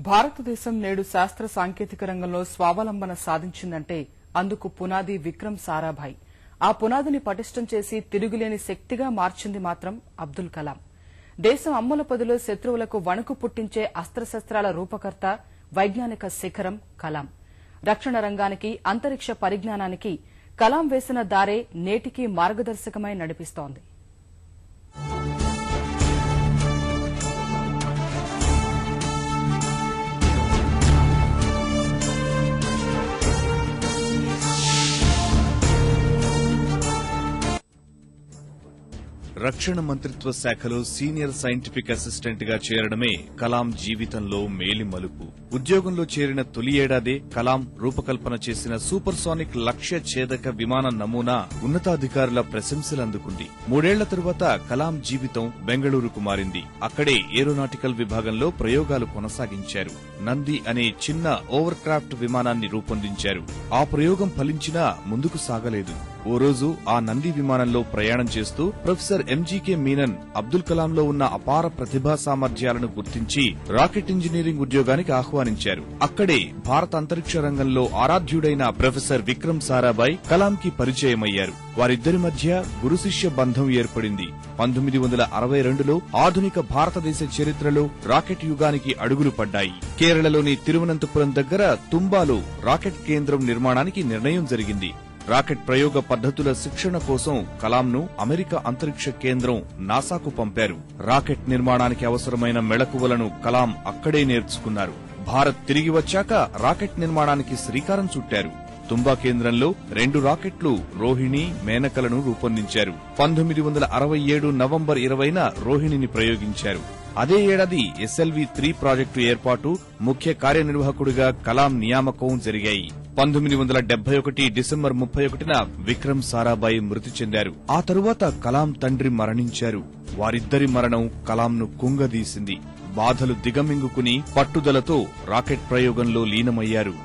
భారతదేశం నేడు శాస్త్ర సాంకేతిక రంగంలో స్వావలంబన సాధించిందంటే అందుకు పునాది విక్రమ్ సారాభాయ్. ఆ పునాదిని పటిష్టం చేసి తిరుగులేని శక్తిగా మార్చింది మాత్రం అబ్దుల్ కలాం. దేశం అమ్ముల పొదిలో శత్రువులకు వణుకు పుట్టించే అస్త్రశస్త్రాల రూపకర్త, వైజ్ఞానిక శిఖరం కలాం. రక్షణ రంగానికి, అంతరిక్ష పరిజ్ఞానానికి కలాం వేసిన దారే నేటికీ మార్గదర్శకమై నడిపిస్తోంది. రక్షణ మంత్రిత్వ శాఖలో సీనియర్ సైంటిఫిక్ అసిస్టెంట్ గా చేరడమే కలాం జీవితంలో మేలి మలుపు. ఉద్యోగంలో చేరిన తొలి ఏడాదే కలాం రూపకల్పన చేసిన సూపర్సానిక్ లక్ష్య ఛేదక విమాన నమూనా ఉన్నతాధికారుల ప్రశంసలందుకుంది. 3 ఏళ్ల తరువాత కలాం జీవితం బెంగళూరుకు మారింది. అక్కడే ఏరోనాటికల్ విభాగంలో ప్రయోగాలు కొనసాగించారు. నంది అనే చిన్న ఓవర్ క్రాఫ్ట్ విమానాన్ని రూపొందించారు. ఆ ప్రయోగం ఫలించినా ముందుకు సాగలేదు. ఓ రోజు ఆ నంది విమానంలో ప్రయాణం చేస్తూ ప్రొఫెసర్ ఎంజీకే మీనన్ అబ్దుల్ కలాంలో ఉన్న అపార ప్రతిభా సామర్థ్యాలను గుర్తించి రాకెట్ ఇంజనీరింగ్ ఉద్యోగానికి ఆహ్వానించారు. అక్కడే భారత అంతరిక్ష రంగంలో ఆరాధ్యుడైన ప్రొఫెసర్ విక్రమ్ సారాభాయ్ కలాంకి పరిచయమయ్యారు. వారిద్దరి మధ్య గురు శిష్య బంధం ఏర్పడింది. 1962లో ఆధునిక భారతదేశ చరిత్రలో రాకెట్ యుగానికి అడుగులు పడ్డాయి. కేరళలోని తిరువనంతపురం దగ్గర తుంబాలో రాకెట్ కేంద్రం నిర్మాణానికి నిర్ణయం జరిగింది. రాకెట్ ప్రయోగ పద్ధతుల శిక్షణ కోసం కలాంను అమెరికా అంతరిక్ష కేంద్రం నాసాకు పంపారు. రాకెట్ నిర్మాణానికి అవసరమైన మెళకువలను కలాం అక్కడే నేర్చుకున్నారు. భారత్ తిరిగి వచ్చాక రాకెట్ నిర్మాణానికి శ్రీకారం చుట్టారు. తుంబా కేంద్రంలో 2 రాకెట్లు రోహిణి, మేనకలను రూపొందించారు. 1967 నవంబర్ 20న రోహిణిని ప్రయోగించారు. అదే ఏడాది SLV-3 ప్రాజెక్టు ఏర్పాటు, ముఖ్య కార్యనిర్వాహకుడిగా కలాం నియామకం జరిగాయి. 1971 డిసెంబర్ 31న విక్రమ్ సారాభాయ్ మృతి చెందారు. ఆ తరువాత కలాం తండ్రి మరణించారు. వారిద్దరి మరణం కలాంను కుంగదీసింది. బాధలు దిగమింగుకుని పట్టుదలతో రాకెట్ ప్రయోగంలో లీనమయ్యారు.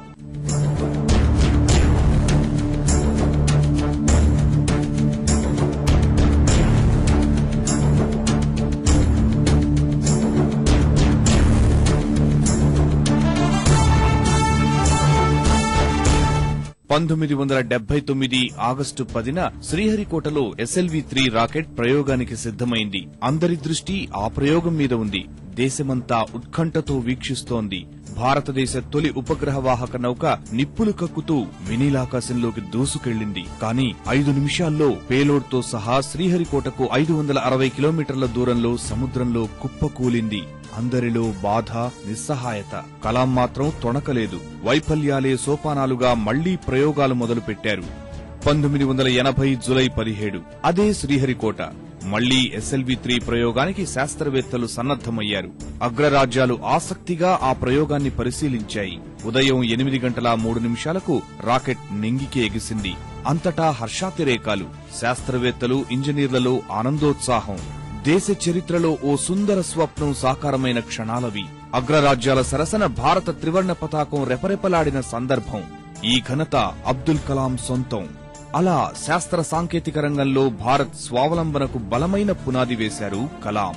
ఆగస్టు 10న శ్రీహరికోటలో SLV-3 రాకెట్ ప్రయోగానికి సిద్దమైంది. అందరి దృష్టి ఆ ప్రయోగం మీద ఉంది. దేశమంతా ఉత్కంఠతో వీక్షిస్తోంది. భారతదేశ తొలి ఉపగ్రహ వాహక నౌక నిప్పులు కక్కుతూ వినీలాకాశంలోకి దూసుకెళ్లింది. కానీ 5 నిమిషాల్లో పేలోడ్తో సహా శ్రీహరికోటకు 560 కిలోమీటర్ల దూరంలో సముద్రంలో కుప్పకూలింది. అందరిలో బాధ, నిస్సహాయత. కలాం మాత్రం తొణకలేదు. వైఫల్యాలే సోపానాలుగా మళ్లీ ప్రయోగాలు మొదలుపెట్టారు. 1980 జులై 17 అదే శ్రీహరికోట. మళ్లీ SLV-3 ప్రయోగానికి శాస్త్రవేత్తలు సన్నద్దమయ్యారు. అగ్రరాజ్యాలు ఆసక్తిగా ఆ ప్రయోగాన్ని పరిశీలించాయి. ఉదయం 8:03 రాకెట్ నింగికి ఎగిసింది. అంతటా హర్షాతిరేకాలు. శాస్త్రవేత్తలు, ఇంజనీర్లలో ఆనందోత్సాహం. దేశ చరిత్రలో ఓ సుందర స్వప్నం సాకారమైన క్షణాలవి. అగ్రరాజ్యాల సరసన భారత త్రివర్ణ పతాకం రెపరెపలాడిన సందర్భం. ఈ ఘనత అబ్దుల్ కలాం సొంతం. అలా శాస్త్ర సాంకేతిక రంగంలో భారత్ స్వావలంబనకు బలమైన పునాది వేశారు కలాం.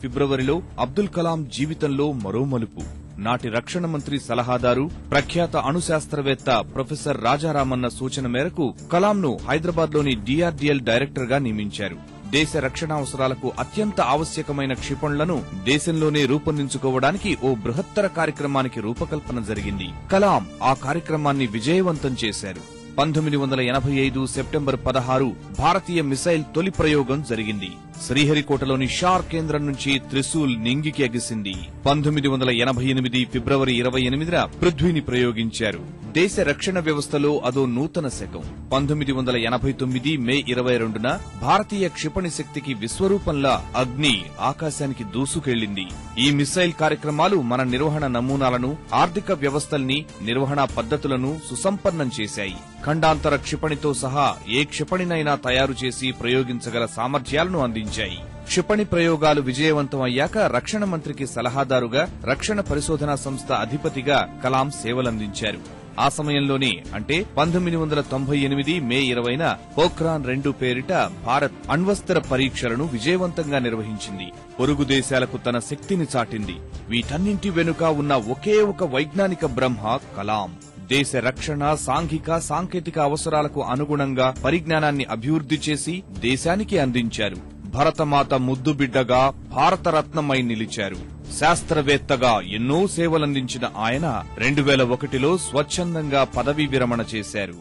ఫిబ్రవరిలో అబ్దుల్ కలాం జీవితంలో మరో మలుపు. నాటి రక్షణ మంత్రి సలహాదారు, ప్రఖ్యాత అణుశాస్త్రవేత్త ప్రొఫెసర్ రాజారామన్న సూచన మేరకు కలాంను హైదరాబాద్లోని DRDL డైరెక్టర్ గా నియమించారు. దేశ రక్షణ అవసరాలకు అత్యంత ఆవశ్యకమైన క్షిపణులను దేశంలోనే రూపొందించుకోవడానికి ఓ బృహత్తర కార్యక్రమానికి రూపకల్పన జరిగింది. కలాం ఆ కార్యక్రమాన్ని విజయవంతం చేశారు. 1985 సెప్టెంబర్ 16 భారతీయ మిసైల్ తొలి ప్రయోగం జరిగింది. శ్రీహరికోటలోని షార్ కేంద్రం నుంచి త్రిశూల్ నింగికి ఎగిసింది. 1988 ఫిబ్రవరి 28న పృథ్వీని ప్రయోగించారు. దేశ రక్షణ వ్యవస్థలో అదో నూతన శకం. 1989 మే 22న భారతీయ క్షిపణి శక్తికి విశ్వరూపంలా అగ్ని ఆకాశానికి దూసుకెళ్లింది. ఈ మిసైల్ కార్యక్రమాలు మన నిర్వహణ నమూనాలను, ఆర్థిక వ్యవస్థల్ని, నిర్వహణా పద్ధతులను సుసంపన్నం చేశాయి. ఖండాంతర క్షిపణితో సహా ఏ క్షిపణినైనా తయారు చేసి ప్రయోగించగల సామర్థ్యాలను అందించాయి. క్షిపణి ప్రయోగాలు విజయవంతం అయ్యాక రక్షణ మంత్రికి సలహాదారుగా, రక్షణ పరిశోధనా సంస్థ అధిపతిగా కలాం సేవలందించారు. ఆ సమయంలోనే అంటే 1998 మే 20న పోఖ్రాన్ 2 పేరిట భారత్ అణ్వస్త్ర పరీక్షలను విజయవంతంగా నిర్వహించింది. పొరుగు దేశాలకు తన శక్తిని చాటింది. వీటన్నింటి వెనుక ఉన్న ఒకే ఒక వైజ్ఞానిక బ్రహ్మ కలాం. దేశ రక్షణ, సాంఘిక, సాంకేతిక అవసరాలకు అనుగుణంగా పరిజ్ఞానాన్ని అభివృద్ధి చేసి దేశానికి అందించారు. భరతమాత ముద్దుబిడ్డగా భారతరత్నమై నిలిచారు. శాస్త్రవేత్తగా ఎన్నో సేవలందించిన ఆయన 2001లో స్వచ్ఛందంగా పదవీ విరమణ చేశారు.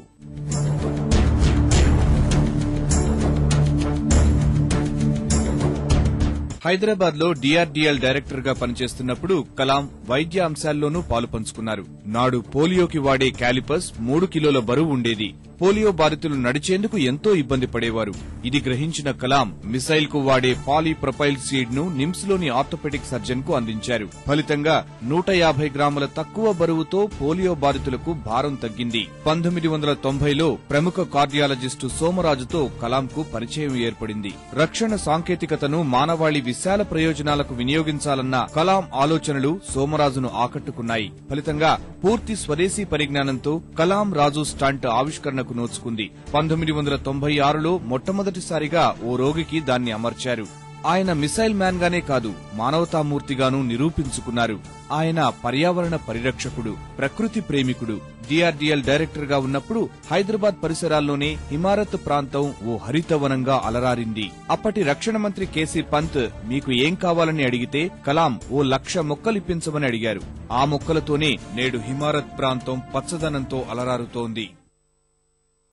హైదరాబాద్ లో DRDL డైరెక్టర్ గా పనిచేస్తున్నప్పుడు కలాం వైద్య అంశాల్లోనూ పాలుపంచుకున్నారు. నాడు పోలియోకి వాడే క్యాలిపస్ 3 కిలోల బరువు ఉండేది. పోలియో బాధితులు నడిచేందుకు ఎంతో ఇబ్బంది పడేవారు. ఇది గ్రహించిన కలాం మిసైల్ కు వాడే పాలీప్రొపైల్ సీడ్ ను నిమ్స్ లోని ఆర్థోపెడిక్ సర్జన్ కు అందించారు. ఫలితంగా 150 గ్రాముల తక్కువ బరువుతో పోలియో బాధితులకు భారం తగ్గింది. 1990లో ప్రముఖ కార్డియాలజిస్టు సోమరాజుతో కలాంకు పరిచయం ఏర్పడింది. రక్షణ సాంకేతికతను మానవాళి విశాల ప్రయోజనాలకు వినియోగించాలన్న కలాం ఆలోచనలు సోమరాజును ఆకట్టుకున్నాయి. ఫలితంగా పూర్తి స్వదేశీ పరిజ్ఞానంతో కలాం రాజు స్టంట్ ఆవిష్కరణకు నోచుకుంది. 1996లో మొట్టమొదటిసారిగా ఓ రోగికి దాన్ని అమర్చారు. ఆయన మిసైల్ మ్యాన్ గానే కాదు, మానవతామూర్తిగానూ నిరూపించుకున్నారు. ఆయన పర్యావరణ పరిరక్షకుడు, ప్రకృతి ప్రేమికుడు. DRDL డైరెక్టర్ గా ఉన్నప్పుడు హైదరాబాద్ పరిసరాల్లోనే హిమారత్ ప్రాంతం ఓ హరితవనంగా అలరారింది. అప్పటి రక్షణ మంత్రి కేసీ పంత్ మీకు ఏం కావాలని అడిగితే కలాం ఓ 1,00,000 మొక్కలిప్పించమని అడిగారు. ఆ మొక్కలతోనే నేడు హిమారత్ ప్రాంతం పచ్చదనంతో అలరారుతోంది.